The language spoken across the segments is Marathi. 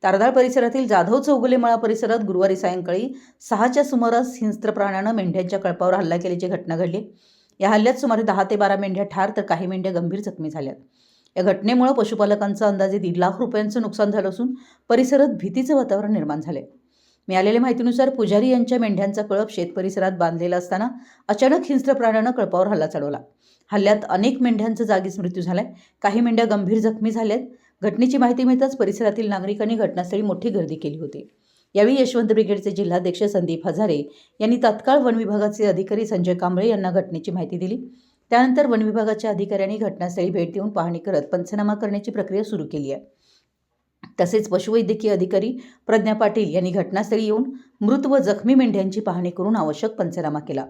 तारदाळ परिसरातील जाधव चौगुले मळा परिसरात गुरुवारी सायंकाळी 6च्या सुमारास हिंस्त्र प्राण्यानं मेंढ्यांच्या कळपावर हल्ला केल्याची घटना घडली। या हल्ल्यात सुमारे 10 ते 12 मेंढ्या ठार तर काही मेंढ्या गंभीर जखमी झाल्यात। या घटनेमुळे पशुपालकांचं अंदाजे 1.5 लाख रुपयांचं नुकसान झालं असून परिसरात भीतीचं वातावरण निर्माण झालंय। मिळालेल्या माहितीनुसार पुजारी यांच्या मेंढ्यांचा कळप शेत परिसरात बांधलेला असताना अचानक हिंस्त्र प्राण्यानं कळपावर हल्ला चढवला। हल्ल्यात अनेक मेंढ्यांचा जागीच मृत्यू झालाय, काही मेंढ्या गंभीर जखमी झाल्यात। घटनेची माहिती मिळताच परिसरातील नागरिकांनी घटनास्थळी मोठी गर्दी केली होती। यावेळी यशवंत ब्रिगेडचे जिल्हाध्यक्ष संदीप हजारे यांनी तात्काळ वन विभागाचे अधिकारी संजय कांबळे यांना घटनेची माहिती दिली। त्यानंतर वन विभागाच्या अधिकाऱ्यांनी घटनास्थळी भेट देऊन पाहणी करत पंचनामा करण्याची प्रक्रिया सुरू केली आहे। तसेच पशुवैद्यकीय अधिकारी प्रज्ञा पाटील यांनी घटनास्थळी येऊन मृत व जखमी मेंढ्यांची पाहणी करून आवश्यक पंचनामा केला।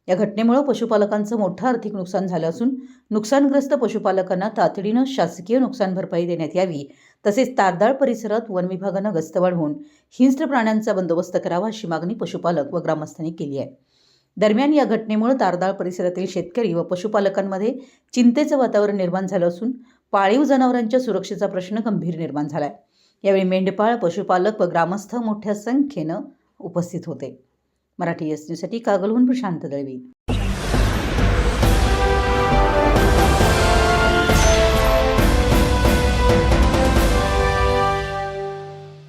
या घटनेमुळे पशुपालकांचं मोठं आर्थिक नुकसान झालं असून नुकसानग्रस्त पशुपालकांना तातडीनं शासकीय नुकसान भरपाई देण्यात यावी, तसेच तारदाळ परिसरात वन विभागानं गस्त वाढवून हिंस्त्र प्राण्यांचा बंदोबस्त करावा अशी मागणी पशुपालक व ग्रामस्थांनी केली आहे। दरम्यान या घटनेमुळे तारदाळ परिसरातील शेतकरी व पशुपालकांमध्ये चिंतेचं वातावरण निर्माण झालं असून पाळीव जनावरांच्या सुरक्षेचा प्रश्न गंभीर निर्माण झालाय। यावेळी मेंढपाळ, पशुपालक व ग्रामस्थ मोठ्या संख्येनं उपस्थित होते। मराठी एस न्यूजसाठी कागलहून प्रशांत दळवी।